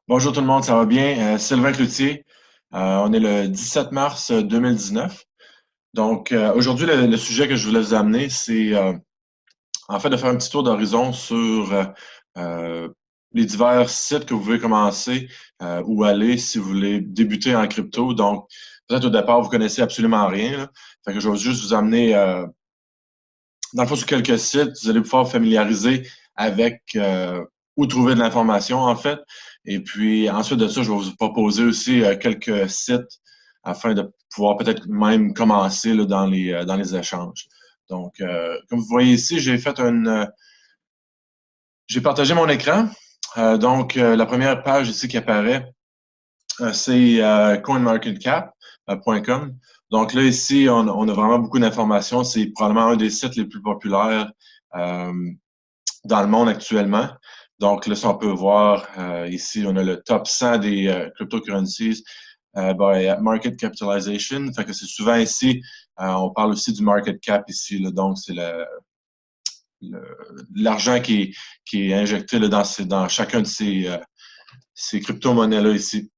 Bonjour tout le monde, ça va bien? Sylvain Cloutier. On est le 17 mars 2019. Donc, aujourd'hui, le sujet que je voulais vous amener, c'est en fait de faire un petit tour d'horizon sur euh, les divers sites que vous pouvez commencer ou aller si vous voulez débuter en crypto. Donc, peut-être au départ, vous connaissez absolument rien, là. Fait que je vais juste vous amener, dans le fond, sur quelques sites. Vous allez pouvoir vous familiariser avec où trouver de l'information, en fait. Et puis, ensuite de ça, je vais vous proposer aussi quelques sites afin de pouvoir peut-être même commencer là, dans les échanges. Donc, comme vous voyez ici, j'ai partagé mon écran. La première page ici qui apparaît, c'est coinmarketcap.com. Donc là, ici, on a vraiment beaucoup d'informations. C'est probablement un des sites les plus populaires euh, dans le monde actuellement. Donc là, si on peut voir ici, on a le top 100 des cryptocurrencies by market capitalization. Fait que c'est souvent ici, on parle aussi du market cap ici. Là, donc, c'est l'argent qui est injecté là, dans chacun de ces crypto-monnaies-là ici.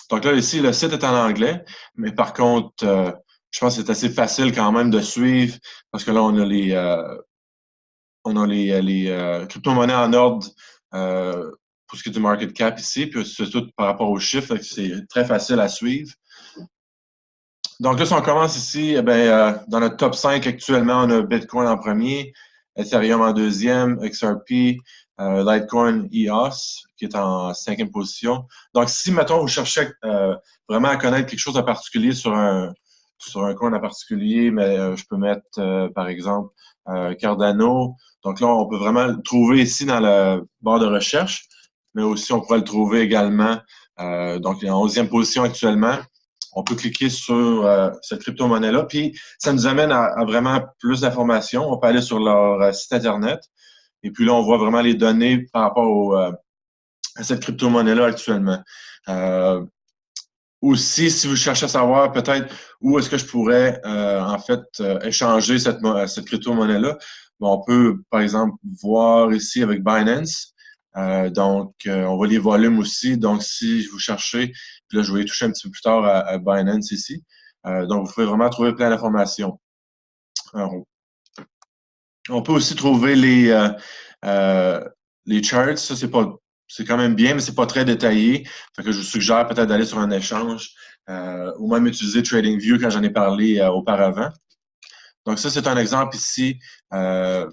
Donc là, ici, le site est en anglais, mais par contre, je pense que c'est assez facile quand même de suivre parce que là, on a les crypto-monnaies en ordre pour ce qui est du market cap ici, puis c'est tout par rapport aux chiffres, c'est très facile à suivre. Donc là, si on commence ici, eh bien, dans notre top 5 actuellement, on a Bitcoin en premier, Ethereum en deuxième, XRP, Litecoin EOS qui est en cinquième position. Donc si, mettons, vous cherchez vraiment à connaître quelque chose en particulier sur un coin en particulier, mais je peux mettre, par exemple, Cardano. Donc là, on peut vraiment le trouver ici dans la barre de recherche, mais aussi on pourrait le trouver également, donc il est en 11e position actuellement. On peut cliquer sur cette crypto-monnaie-là, puis ça nous amène à vraiment plus d'informations. On peut aller sur leur site Internet, et puis là, on voit vraiment les données par rapport à cette crypto-monnaie-là actuellement. Euh, Aussi, si vous cherchez à savoir peut-être où est-ce que je pourrais en fait échanger cette crypto-monnaie-là, bon, on peut par exemple voir ici avec Binance. On voit les volumes aussi. Donc, si vous cherchez, puis là, je vais y toucher un petit peu plus tard à Binance ici. Donc, vous pouvez vraiment trouver plein d'informations. Alors, on peut aussi trouver les charts. Ça, c'est quand même bien, mais c'est pas très détaillé. Fait que je vous suggère peut-être d'aller sur un échange ou même utiliser TradingView quand j'en ai parlé auparavant. Donc ça, c'est un exemple ici d'un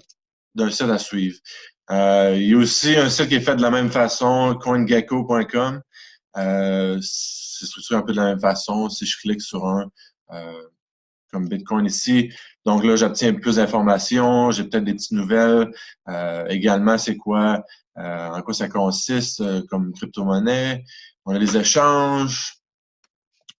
site à suivre. Il y a aussi un site qui est fait de la même façon, CoinGecko.com. C'est structuré un peu de la même façon. Si je clique sur un, euh, comme Bitcoin ici. Donc là, j'obtiens plus d'informations, j'ai peut-être des petites nouvelles. Également, c'est quoi, en quoi ça consiste comme crypto-monnaie. On a les échanges,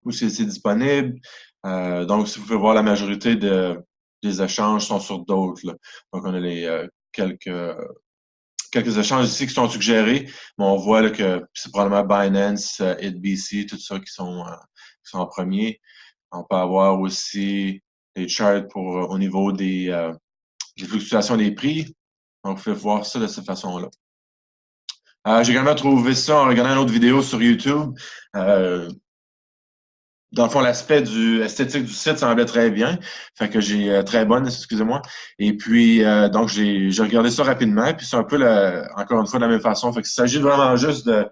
où c'est disponible. Donc, si vous pouvez voir, la majorité des échanges sont sur d'autres, là. Donc, on a quelques échanges ici qui sont suggérés, mais on voit là, que c'est probablement Binance, HitBC, tout ça qui sont en premier. On peut avoir aussi des charts pour au niveau des fluctuations des prix. Donc, vous pouvez voir ça de cette façon-là. J'ai également trouvé ça en regardant une autre vidéo sur YouTube. Euh, Dans le fond, l'aspect du esthétique du site semblait très bien. Fait que j'ai très bonne, excusez-moi. Et puis donc j'ai regardé ça rapidement. Puis c'est un peu encore une fois de la même façon. Fait qu'il s'agit vraiment juste de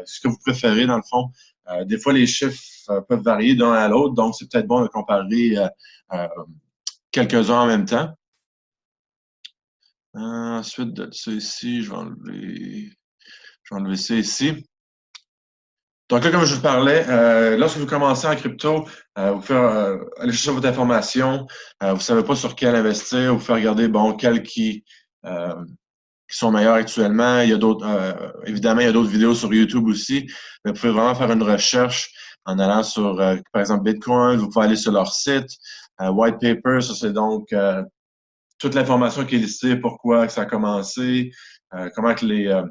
ce que vous préférez dans le fond. Des fois, les chiffres peuvent varier d'un à l'autre, donc c'est peut-être bon de comparer euh, quelques-uns en même temps. Ensuite de ça ici, je vais enlever ça ici. Donc là, comme je vous parlais, lorsque vous commencez en crypto, vous pouvez aller chercher votre information. Vous ne savez pas sur quel investir. Vous pouvez regarder, bon, euh, qui sont meilleurs actuellement. Il y a d'autres, évidemment, il y a d'autres vidéos sur YouTube aussi. Mais vous pouvez vraiment faire une recherche en allant sur, par exemple, Bitcoin. Vous pouvez aller sur leur site. White Paper, ça c'est donc toute l'information qui est listée, pourquoi ça a commencé, comment que les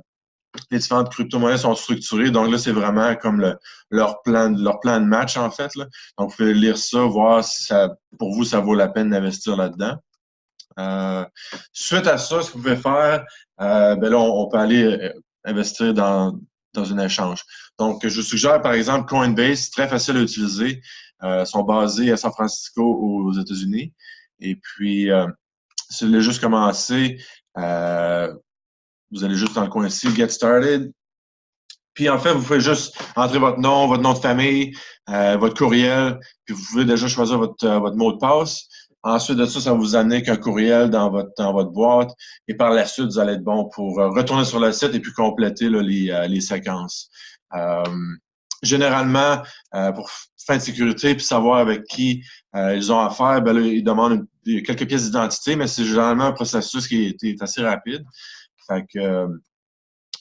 différentes crypto-monnaies sont structurées. Donc là, c'est vraiment comme leur plan de match, en fait, là. Donc, vous pouvez lire ça, voir si ça, pour vous, ça vaut la peine d'investir là-dedans. Suite à ça, ce que vous pouvez faire, ben là, on peut aller investir dans un échange. Donc, je vous suggère, par exemple, Coinbase, très facile à utiliser. Ils sont basés à San Francisco, aux États-Unis. Et puis, si vous voulez juste commencer, vous allez juste dans le coin ici, Get Started. Puis, en fait, vous pouvez juste entrer votre nom de famille, votre courriel, puis vous pouvez déjà choisir votre mot de passe. Ensuite de ça, ça va vous amener qu'un courriel dans votre boîte. Et par la suite, vous allez être bon pour retourner sur le site et puis compléter là, les séquences. Généralement, pour fin de sécurité, puis savoir avec qui ils ont affaire, ben là, ils demandent quelques pièces d'identité, mais c'est généralement un processus qui est assez rapide. Fait que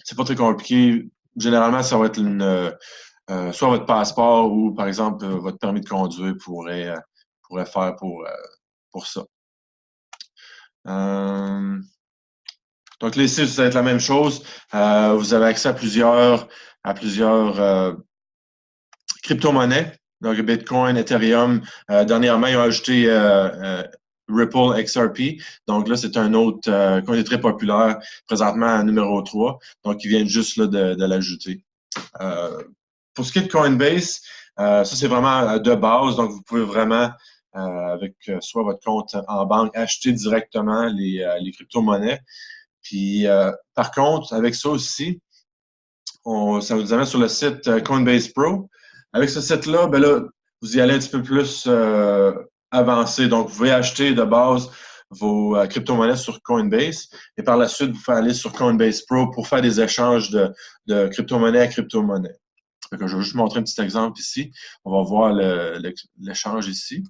c'est pas très compliqué. Généralement, ça va être soit votre passeport ou, par exemple, votre permis de conduire pourrait faire pour ça. Donc, les sites, ça va être la même chose. Vous avez accès à plusieurs crypto-monnaies. Donc, Bitcoin, Ethereum. Dernièrement, ils ont ajouté Ripple XRP. Donc là, c'est un autre coin très populaire, présentement à numéro 3. Donc, ils viennent juste là, de l'ajouter. Pour ce qui est de Coinbase, ça, c'est vraiment de base. Donc, vous pouvez vraiment, avec soit votre compte en banque, acheter directement les crypto-monnaies. Puis, par contre, avec ça aussi, ça vous amène sur le site Coinbase Pro. Avec ce site-là, ben là, vous y allez un petit peu plus avancé. Donc, vous pouvez acheter de base vos crypto-monnaies sur Coinbase et par la suite, vous pouvez aller sur Coinbase Pro pour faire des échanges de crypto-monnaie à crypto-monnaie. Je vais juste montrer un petit exemple ici. On va voir l'échange ici.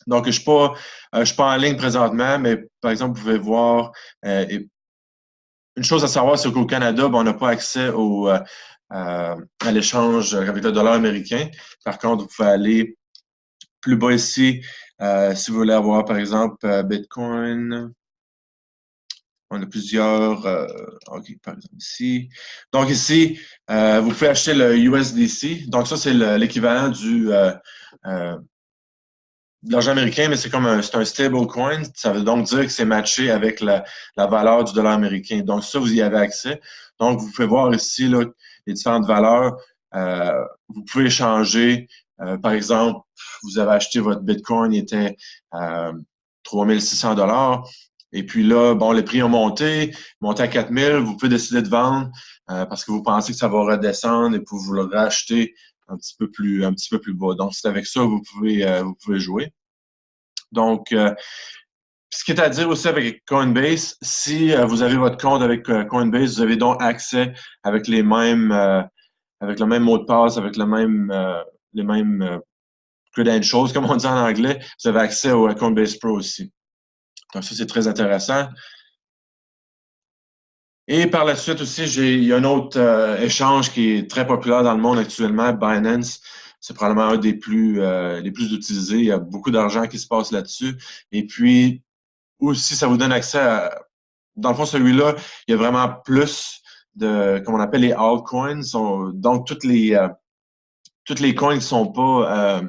Donc, je ne suis pas en ligne présentement, mais par exemple, vous pouvez voir une chose à savoir, c'est qu'au Canada, ben, on n'a pas accès à l'échange avec le dollar américain. Par contre, vous pouvez aller plus bas ici si vous voulez avoir, par exemple, Bitcoin. On a plusieurs. OK, par exemple, ici. Donc, ici, vous pouvez acheter le USDC. Donc, ça, c'est l'équivalent de l'argent américain, mais c'est un stable coin. Ça veut donc dire que c'est matché avec la valeur du dollar américain. Donc, ça, vous y avez accès. Donc, vous pouvez voir ici là, les différentes valeurs. Vous pouvez échanger. Par exemple, vous avez acheté votre Bitcoin, il était 3600 $. Et puis là, bon, les prix ont monté à 4000. Vous pouvez décider de vendre parce que vous pensez que ça va redescendre et puis vous le racheter un petit peu plus bas. Donc, c'est avec ça que vous pouvez jouer. Donc, ce qui est à dire aussi avec Coinbase, si vous avez votre compte avec Coinbase, vous avez donc accès avec avec le même mot de passe, avec les mêmes credentials, comme on dit en anglais, vous avez accès à Coinbase Pro aussi. Donc, ça, c'est très intéressant. Et par la suite aussi, il y a un autre échange qui est très populaire dans le monde actuellement, Binance. C'est probablement un des les plus utilisés. Il y a beaucoup d'argent qui se passe là-dessus. Et puis, aussi, ça vous donne accès à... Dans le fond, celui-là, il y a vraiment plus comme on appelle les altcoins. Donc, toutes les coins qui sont pas...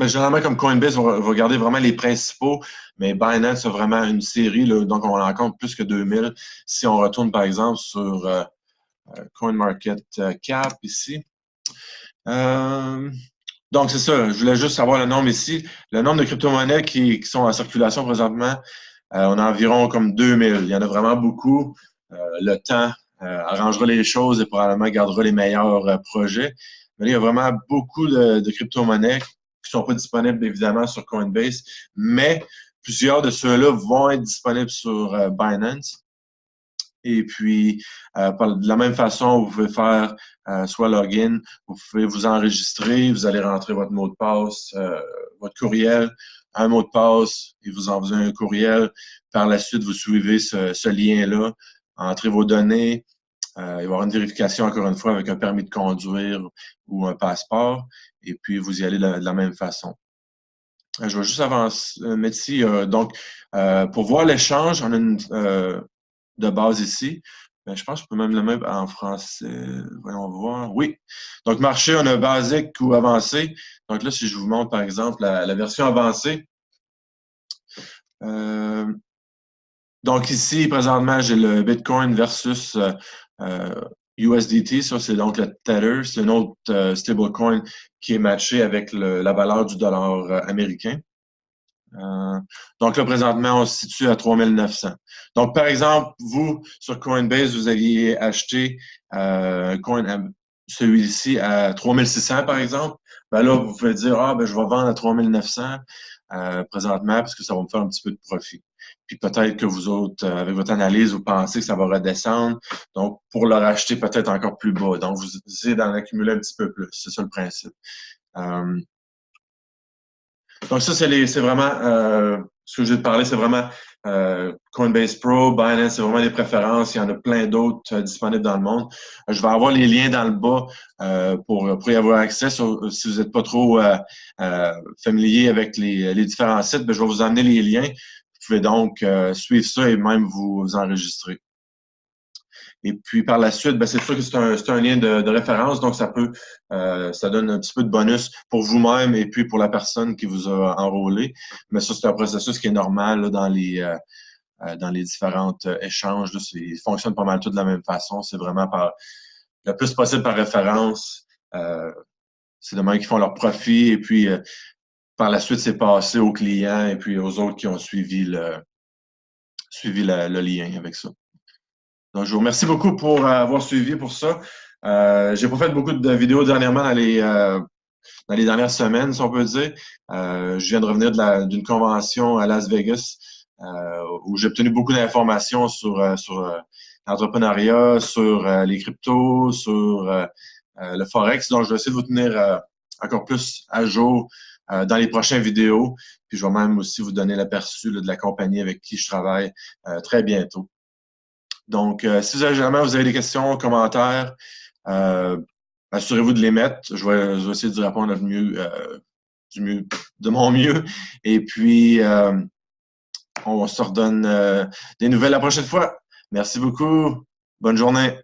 généralement, comme Coinbase, on va regarder vraiment les principaux, mais Binance a vraiment une série, là, donc on en compte plus que 2000. Si on retourne, par exemple, sur CoinMarketCap ici. Donc, c'est ça. Je voulais juste savoir le nombre ici. Le nombre de crypto-monnaies qui sont en circulation présentement, on a environ comme 2000. Il y en a vraiment beaucoup. Le temps arrangera les choses et probablement gardera les meilleurs projets. Mais là, il y a vraiment beaucoup de crypto-monnaies qui sont pas disponibles, évidemment, sur Coinbase, mais plusieurs de ceux-là vont être disponibles sur Binance. Et puis, de la même façon, vous pouvez faire soit login, vous pouvez vous enregistrer, vous allez rentrer votre mot de passe, votre courriel, un mot de passe, et vous envoie un courriel. Par la suite, vous suivez ce lien-là, entrez vos données. Il va y avoir une vérification, encore une fois, avec un permis de conduire ou un passeport, et puis vous y allez de la même façon. Je vais juste avancer, mettre ici. Donc, pour voir l'échange, on a une de base ici. Ben, je pense que je peux même le mettre en français. Voyons voir. Oui. Donc, marché, on a basique ou avancé. Donc là, si je vous montre, par exemple, la version avancée. Donc ici, présentement, j'ai le Bitcoin versus USDT, ça c'est donc le Tether, c'est une autre stablecoin qui est matché avec la valeur du dollar américain. Donc là, présentement, on se situe à 3900. Donc, par exemple, vous, sur Coinbase, vous aviez acheté celui-ci à 3600, par exemple. Ben là, vous pouvez dire, ah, ben, je vais vendre à 3900 présentement parce que ça va me faire un petit peu de profit. Puis peut-être que vous autres, avec votre analyse, vous pensez que ça va redescendre. Donc, pour le racheter peut-être encore plus bas. Donc, vous essayez d'en accumuler un petit peu plus. C'est ça le principe. Donc ça, c'est vraiment ce que je vais te parler, c'est vraiment Coinbase Pro, Binance, c'est vraiment des préférences. Il y en a plein d'autres disponibles dans le monde. Je vais avoir les liens dans le bas pour y avoir accès. Si vous n'êtes pas trop familier avec les différents sites, ben, je vais vous amener les liens. Vous pouvez donc suivre ça et même vous enregistrer. Et puis par la suite, ben, c'est sûr que c'est un lien de référence, donc ça donne un petit peu de bonus pour vous-même et puis pour la personne qui vous a enrôlé. Mais ça, c'est un processus qui est normal là, dans les différents échanges. Là, ils fonctionnent pas mal tous de la même façon. C'est vraiment le plus possible par référence. C'est de même qu'ils font leur profit et puis par la suite, c'est passé aux clients et puis aux autres qui ont suivi le lien avec ça. Donc, je vous remercie beaucoup pour avoir suivi pour ça. J'ai pas fait beaucoup de vidéos dernièrement dans les dernières semaines, si on peut dire. Je viens de revenir d'une convention à Las Vegas où j'ai obtenu beaucoup d'informations sur l'entrepreneuriat, sur les cryptos, sur le Forex. Donc, je vais essayer de vous tenir encore plus à jour dans les prochaines vidéos. Puis, je vais même aussi vous donner l'aperçu de la compagnie avec qui je travaille très bientôt. Donc, si jamais vous avez des questions, commentaires, assurez-vous de les mettre. Je vais essayer de répondre de mon mieux. Et puis, on se redonne des nouvelles la prochaine fois. Merci beaucoup. Bonne journée.